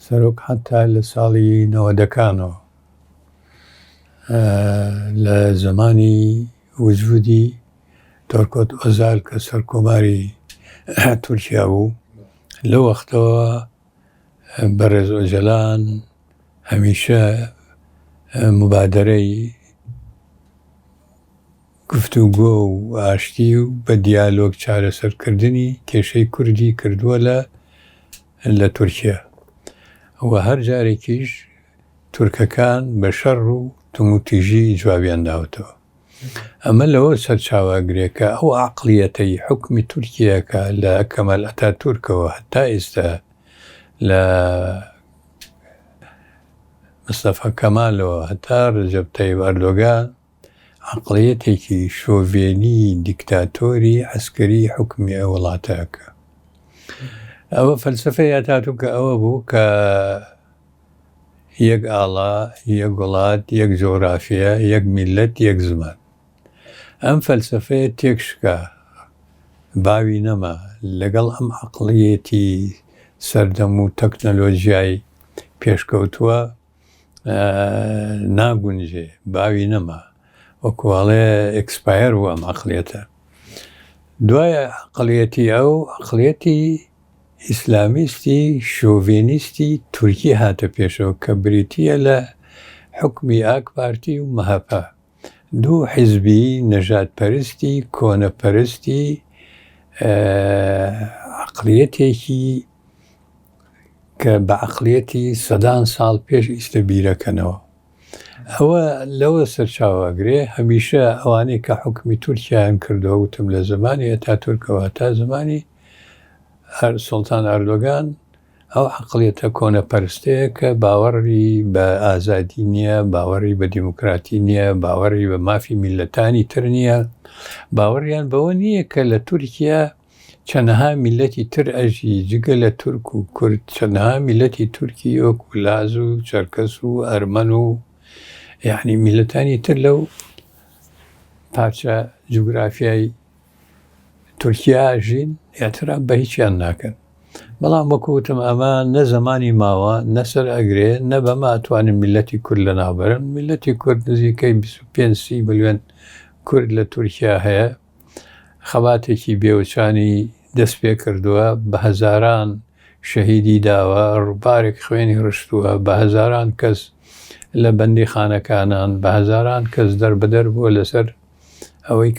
سەرۆک حتا لە ساڵی 90ەکانەوە لە زمانی وجودی تۆرکۆت ئۆزال کە سەرکۆماری تورکیا بوو لەو وەختەوە بەڕێز ئۆجەلان هەمیشە مبادرەی گفتوگۆ و ئاشتی و بە دیالۆگ چارەسەرکردنی کێشەی کوردی کردووە لە تورکیا و هەر جارێکیش تورکەکان بە شەڕ و تموتیژی جوابیان داوتەوە. ئەمە لەوە سەرچاوەگرێکە ئەو عەقڵیەتەی حوکمی تورکیەکە لە کەمال ئەتاتورکەوە هەتا ئێستا لە مستەفا کەمالەوە هەتا ڕەجەب تایب ئەردۆغان عەقڵیەتێکی شۆڤێنی دیکتاتۆری عەسکەری حوکمی ئەو وڵاتەکە. ئەوە فەلسەفەی ئەتاتورکە ئەوە بوو کە یەک ئاڵا، یەک وڵات، یەک جۆغرافیا، یەک میللەت، یەک زمان. ئەم فەلسەفەیە تێکشکا باوی نەما لەگەڵ ئەم عەقڵیەتی سەردەم و تەکنەلۆژیای پێشکەوتووە ناگونجێ، باوی نەما، وەکوواڵێ ئێکسپایر بوو ئەم عەقڵیەتە. دوایە عەقڵیەتی ئەو عەقڵیەتی ئیسلامیستی شۆڤێنیستی تورکی هاتە پێشەوە کە بریتیە لە حوکمی ئاک پارتی و مەهەپا، دوو حیزبی نەژادپەرستی کۆنەپەرستی عەقڵیەتێکی کە بە عەقڵیەتی سەدان ساڵ پێش ئیسلەبیرەکەنەوە. ئەوە لەوە سەرچاوەگرێ هەمیشە ئەوانەی کە حوکمی تورکیایان کردەوە وتم لە زمانی ئەتاتورکەوە تا زمانی سوڵتان ئەردۆغان ئەو عەقڵیەتە کۆنەپەرستەیە کە باوەڕی بە ئازادی نییە، باوەڕی بە دیموکراتی نییە، باوەڕی بە مافی میللەتانی تر نییە، باوەڕیان بەوە نییە کە لە تورکیا چەندەها میللەتی تر ئەژی جگە لە تورک و کورد چەندەها میللەتی تورکی وەکو لاز و چەرکەس و ئەرمەن و یعنی میللەتانی تر لەو پارچە جوگرافیای تورکیا ئەژین ئێترام بە هیچیان ناکەن. بەڵام وەکو وتم ئەمە نە زەمانی ماوە نە سەر ئەگرێ نە بەمە ئەتوانن میللەتی کورد لەناوبەرن. میللەتی کورد نزیکەی 25-30 ملیۆن کورد لە تورکیا هەیە، خەباتێکی بێوچانی دەست پێ کردووە، بە هەزاران شەهیدی داوە، ڕووبارێک خوێنی ڕشتووە، بە هەزاران کەس لە بەندیخانەکانان، بە هەزاران کەس دەربەدەر بووە لەسەر ئەوەی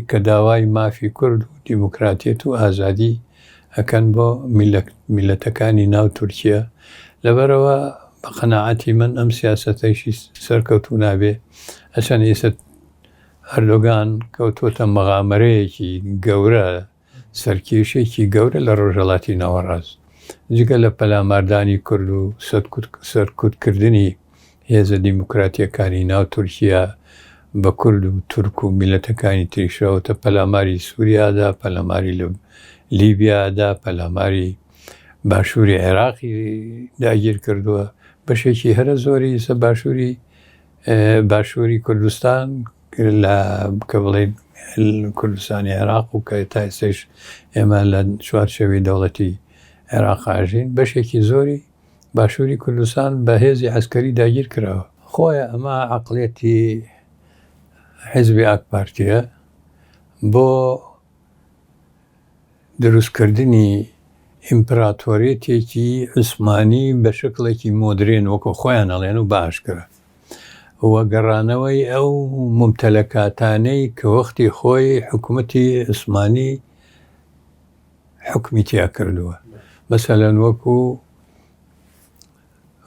کە داوای مافی کورد و دیموکراتیەت و ئازادی ئەکەن بۆ میللەتەکانی ناو تورکیا. لەبەرەوە بە قەناعەتی من ئەم سیاسەتەیشی سەرکەوتوو نابێ. ئەچەند ئێستا ئەردۆغان کەوتووەتە مەغامەرەیەکی گەورە، سەرکێشێکی گەورە لە ڕۆژهەڵاتی ناوەڕاست، جگە لە پەلاماردانی کورد و سەرکوتکردنی هێزە دیموکراتیەکانی ناو تورکیا بە کورد و تورک و میللەتەکانی تریشەوەتە پەلاماری سووریادا، پەلاماری لیبیادا، پەلاماری باشووری عێراقی داگیر کردووە، بەشێکی هەرە زۆری سە باشووری کوردستان کە بڵێن کوردستانی عێراق و کە تا ئێستاش ئێمە لە چوارچێوەی دەوڵەتی عێراق ئاژین، بەشێکی زۆری باشووری کوردستان بە هێزی عەسکەری داگیر کراوە. خۆیە ئەمە عەقڵیەتی حیزبی ئاک پارتیە بۆ دروستکردنی ئیمپراتۆریەتێکی عوسمانی بە شکڵێکی مۆدرێن وەکو خۆیان ئەڵێن و باشکرا وە گەڕانەوەی ئەو ممتەلەکاتانەی کە وەختی خۆی حکوومەتی عوسمانی حکمی تیا کردووە. مەسەلەن وەکو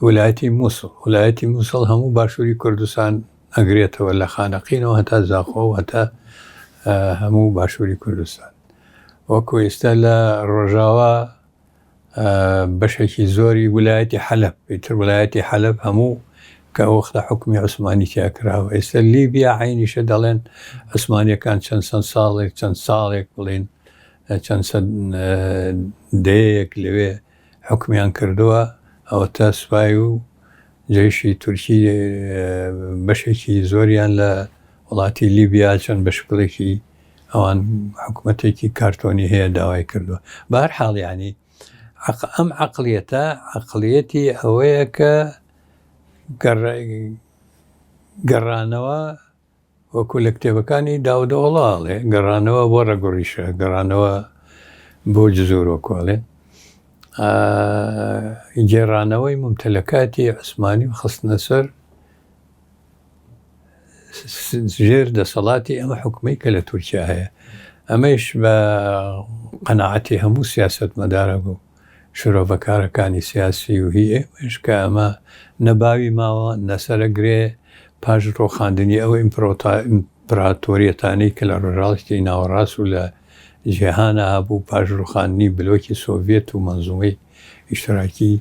ویلایەتی مووسڵ هەموو باشووری کوردستان ئەگرێتەوە لە خانەقینەوە هەتا زاخۆ و هەتا هەموو باشووری کوردستان. وەکو ئێستا لە ڕۆژاوا بەشێکی زۆری ویلایەتی حەلەب، ئیتر ویلایەتی حەلەب هەموو کە وەختە حکمی عوسمانی تیا کراوە. ئێستا لیبیا عینیشە دەڵێن عوسمانیەکان چەند ساڵێک بڵێن چەند سەد دەیەک لەوێ حکمیان کردووە، ئەوە تا سوپای و جێشی تورکی بەشێکی زۆریان لە وڵاتی لیبیا چەند بە شکڵێکی ئەوان حکوومەتێکی کارتۆنی هەیە داوای کردووە. بە هەر حاڵ یعنی ئەم عەقڵیەتە عەقڵیەتی ئەوەیە کە گەڕانەوە وەکو لە کتێبەکانی داود وڵاڵێ گەڕانەوە بۆ ڕەگوڕیشە گەڕانەوە بۆ جزور وەکوڵێ گێڕانەوەی ممتلەکاتی عوسمانی و خستنە سەر ژێر دەسەڵاتی ئەمە حکومەی کە لە تورکیا هەیە ئەمەش بە قەناعەتی هەموو سیاسەتمەدارە بوو شرۆڤەکارەکانی سیاسی و هی ئێمەش کە ئەمە نەباوی ماوە نەسەرەگرێ پاش ڕۆخاندنی ئەو ئیمپراتۆریەتانەی کە لە ڕۆژاڵی ناوەڕاست و لە جیهانە هەبوو پاش ڕوخاندنی بلۆکی سۆڤێت و مەنزومەی ئیشتراکی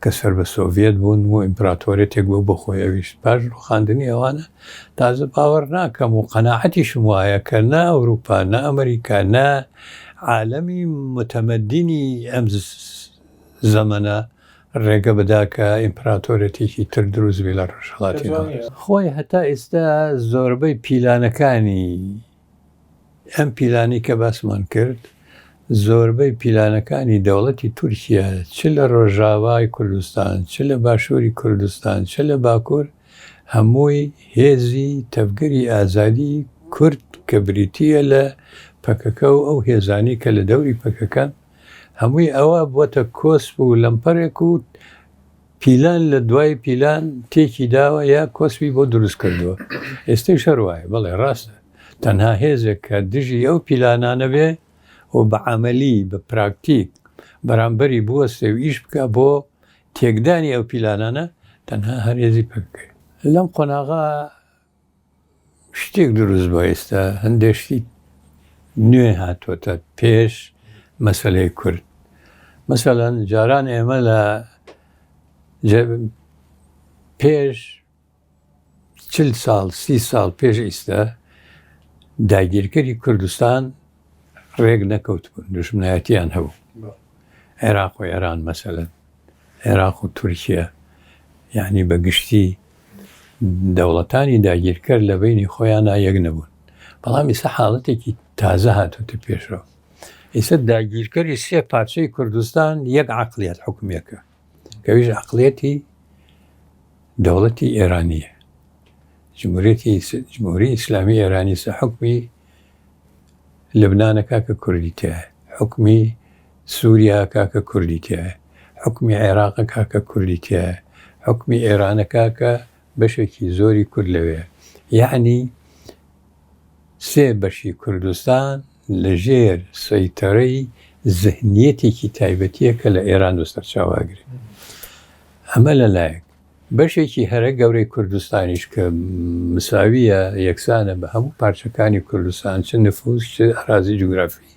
کە سەر بە سۆڤێت بوون و ئیمپراتۆرێتێک بوو بە خۆی ئەویشت پاش ڕوخاندنی ئەوانە تازە باوەڕ ناکەم و قەناعەتیشم وایە کە نە ئەوروپا نە ئەمریکا نە عالەمی متەمەدینی ئەم زەمەنە ڕێگە بدا کە ئیمپراتۆرێتێکی تر دروست بێ لە ڕۆژهەڵاتی خۆی هەتا ئێستا زۆربەی پیلانەکانی ئەم پیلانی کە باسمان کرد زۆربەی پیلانەکانی دەوڵەتی تورکیا چ لە ڕۆژاوای کوردستان چ لە باشووری کوردستان چ لە باکوور هەمووی هێزی تەفگەری ئازادی کورد کە بریتیە لە پەکەکە و ئەو هێزانی کە لە دەوری پەکەکان هەمووی ئەوە بووەتە کۆسپ و لەمپەرێک و پیلان لە دوای پیلان تێکی داوە یا کۆسپی بۆ دروست کردووە ئێستای شەروایە بەڵێ ڕاستە تەنها هێزێک کە دژی ئەو پیلانانە بێ و بە عەمەلی بە پراکتیک بەرامبەری بوەستێ و ئیش بکە بۆ تێکدانی ئەو پیلانانە تەنها هەر هێزی پەکەکەی لەم قۆناغا شتێک دروست بۆ ئێستا هەندێشتی نوێ هاتووەتە پێش مەسەلەی کورد مەسەلەن جاران ئێمە لە پێش 40 ساڵ 30 ساڵ پێش ئێستا داگیرکەری کوردستان ڕێک نەکەوت بوون دوژمنایەتیان هەبوو عێراق و ئێران مەسەلەن عێراق و تورکیا یعنی بەگشتی دەوڵەتانی داگیرکەر لە بینی خۆیانە یەک نەبوون بەڵام ئێستا حاڵەتێکی تازە هاتووەتە پێشەوە ئێستا داگیرکەری سێ پارچەی کوردستان یەک عەقڵیەت حکومێکە کەویش عەقڵیەتی دەوڵەتی ئێرانیە جمهوری ئیسلامی ئێرانی حکمی لەبنانە کاکە کوردی تایە حکمی سووریا کاکە کوردی تایە حکمی عێراق کاکە کوردی تایە حکمی ئێرانە کاکە بەشێکی زۆری کورد لەوێ یعنی سێ بەشی کوردستان لەژێر سەیتەرەی زەهنیەتێکی تایبەتیە کە لە ئێران و سەرچاواگرێت ئەمە لەلایەک بەشێکی هەرە گەورەی کوردستانیش کە مساویە یەکسانە بە هەموو پارچەکانی کوردستان چ نفوس چ ئەرازی جوگرافی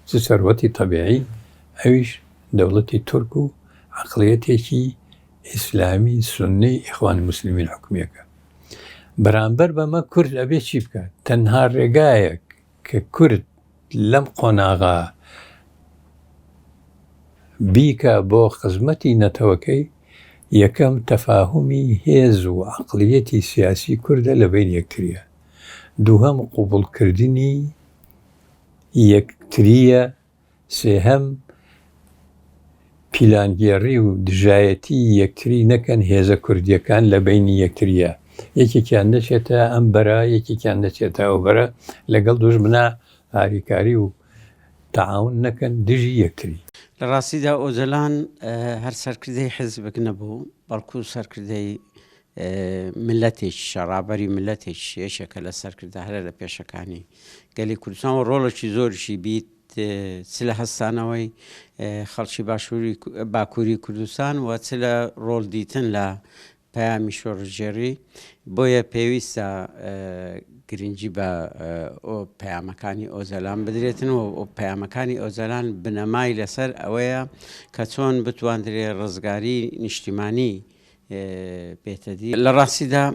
چ سەروەتی تەبیعی ئەویش دەوڵەتی تورک و عەقڵیەتێکی ئیسلامی سوننی ئیخوانی موسلیمین حکومیەکە بەرامبەر بەمە کورد ئەبێ چی بکات تەنها ڕێگایەک کە کورد لەم قۆناغا بیکە بۆ خزمەتی نەتەوەکەی یەکەم تەفاهمی هێز و عەقڵیەتی سیاسی کوردە لە بین یەکتریە دووهەم قوبوڵکردنی یەکتریە سێهەم پیلانگێڕی و دژایەتی یەکتری نەکەن هێزە کوردیەکان لە بینی یەکتریە یەکێکیان دەچێتە ئەم بەرە یەکێکیان دەچێتە ئەو بەرە لەگەڵ دوژمنە هاریکاری و تەعاون نەکەن دژی یەکتری لە ڕاستیدا ئۆزەلان هەر سەرکردەی حزبێک نەبوو بەڵکو سەرکردەی ملەتێکی شەڕابەری ملەتێکی شێشەکە لە سەرکردا هەرە لە پێشەکانی گەلی کوردستان و ڕۆڵێکی زۆرشی بیت چ لە هەستانەوەی خەڵکی باکووری کوردستان و چ لە ڕۆڵ دیتن لە پەیامی شۆڕژێڕی بۆیە پێویستە گرنگی بە پەیامەکانی ئۆزەلان بدرێتن و پەیامەکانی ئۆزەلان بنەمای لەسەر ئەوەیە کە چۆن بتواندرێ ڕزگاری نیشتیمانی بێتەدی لە ڕاستیدا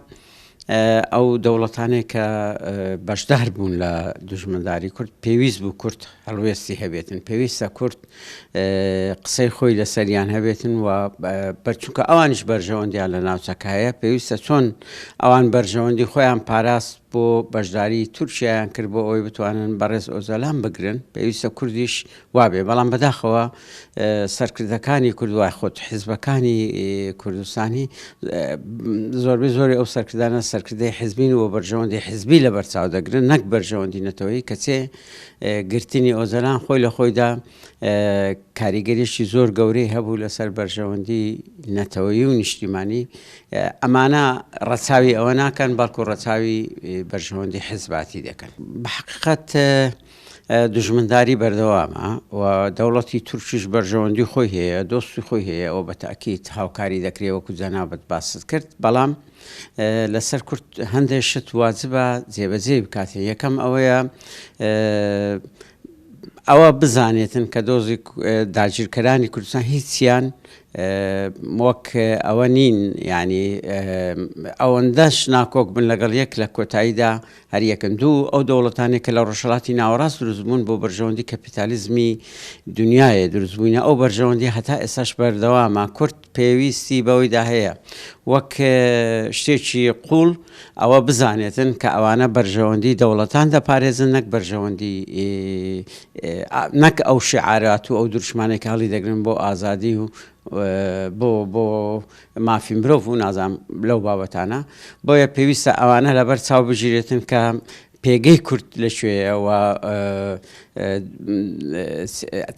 ئەو دەوڵەتانەیە کە بەشدار بوون لە دوژمنداری کورد پێویست بوو کورد هەڵوێستی هەبێتن، پێویستە کورد قسەی خۆی لەسەریان هەبێتن و بەرچونکە ئەوانش بەرژەوەندیان لە ناوچەکایە پێویستە چۆن ئەوان بەرژەوەندی خۆیان پاراست بۆ بەشداری تورکیایان کرد بۆ ئەوەی بتوانن بەڕێز ئۆزەلان بگرن، پێویستە کوردیش وابێ. بەڵام بەداخەوە سەرکردەکانی کورد وای خۆت حیزبەکانی کوردستانی زۆربەی زۆری ئەو سەرکردانە سەرکردەی حیزبین و بەرژەوەندی حیزبی لە بەرچاو دەگرن، نەک بەرژەوەندی نەتەوەیی کەچێ گرتنی ئۆزەلان خۆی لە خۆیدا کاریگەریشی زۆر گەورەی هەبوو لەسەر بەرژەوەندی نەتەوەیی و نیشتیمانی. ئەمانە ڕەچاوی ئەوە ناکەن بەڵکو ڕەچاوی بەرژەوەندی حیزباتی دەکەن. بەحقیقەت دژمنداری بەردەوامە و دەوڵەتی تورکیش بەرژەوەندی خۆی هەیە، دۆستی خۆی هەیە، ئەو بەتاکید هاوکاری دەکرێت وەکو جەنابەت باست کرد. بەڵام لەسەر کورد هەندێک شت واجبە جێبەجێ بکاتێ. یەکەم ئەوەیە ئەوە بزانێتن کە دۆزی داگیرکەرانی کوردستان هیچیان وەک ئەوە نین، ینی ئەوەندەش ناکۆک بن لەگەڵ یەک لە کۆتاییدا هەر یەکن. دوو ئەو دەوڵەتانێک کە لە ڕۆژهەڵاتی ناوەڕاست دروستبوون بۆ بەرژەوەندی کەپیتالیزمی دنیاە دروستبووینە، ئەو بەرژەوەندی هەتا ئێستاش بەردەوامە. کورد پێویستی بەوەیدا هەیە وەک شتێکی قوڵ ئەوە بزانێتن کە ئەوانە بەرژەوەندی دەوڵەتان دەپارێزن، نەک بەرژەوەندی نەک ئەو شعارات و ئەو دروشمانێک هەڵی دەگرن بۆ ئازادی و بۆ مافی مرۆڤ و نازام لەو بابەتانە. بۆیە پێویستە ئەوانە لەبەر چاو بژیرێتن کە پێگەی کورد لەکوێیەوە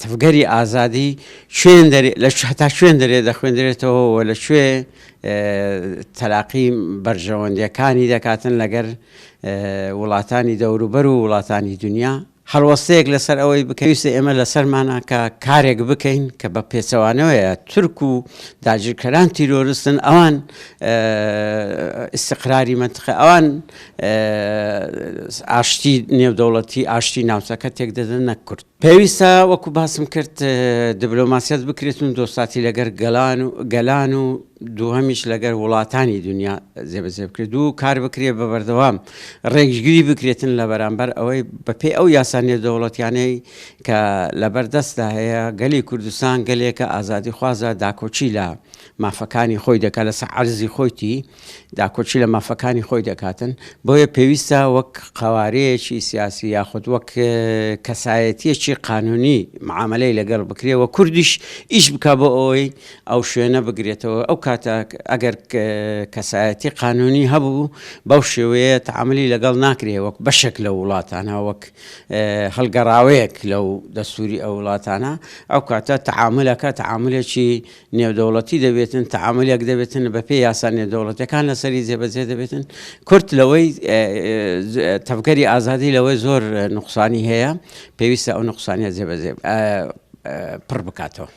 تەفگەری ئازادی هەتا شوێن دەرێ دەخوێندرێتەوە و لەکوێ تەلاقی بەرژەوەندیەکانی دەکاتن لەگەر وڵاتانی دەوروبەر و وڵاتانی دنیا. هەڵوەستەیەک لەسەر ئەوەی بکەویستە ئێمە لەسەرمانە کە کارێک بکەین کە بە پێچەوانەوەیە تورک و داگیرکەران تیرۆریستن، ئەوان استقراری منتقە، ئەوان ئاشتی نێودەوڵەتی ئاشتی ناوچەکە تێک دەدەن، نەک کورد. پێویستە وەکو باسم کرد دیبلۆماسیەت بکرێتن دۆستاتی لەگەر گەلان و دووهەمیش لەگەر وڵاتانی دنیا جێبەجێ بکرێت و کار بکرێت بە بەردەوام ڕێگیری بکرێتن لە بەرامبەر ئەوەی بەپێی ئەو یاسانیە دەوڵەتیانەی کە لەبەردەستدا هەیە. گەلی کوردستان گەلێکە ئازادی خوازە داکۆچی لە مافەکانی خۆی دەکات، لەسەر عەرزی خۆیتی داکۆچی لە مافەکانی خۆی دەکاتن. بۆیە پێویستە وەک قەوارەیەکی سیاسی یاخود وەک کەسایەتیەکی قانونی معاملەی لەگەڵ بکرێەوە، کوردیش ئیش بکە بۆ ئەوەی ئەو شوێنە بگرێتەوە. ئەو کاتە ئەگەر کەسایەتی قانونی هەبوو بەو شێوەیە تەعاملی لەگەڵ ناکرێ وەک بەشێک لە وڵاتانە، وەک هەڵگەڕاوەیەک لەو دەستوری ئەو وڵاتانە. ئەو کاتە تەعاملێکی نێودەوڵەتی دەبێتن، تەعاملێک دەبێتن بەپێی یاسا نێودەوڵەتیەکان لەسەری جێبەجێ دەبێتن. کورد لەوەی تەفگەری ئازادی لەوەی زۆر نوقسانی هەیە، پێویستە ئەو نوقسانیە جێبەجێ پڕ بکاتەوە.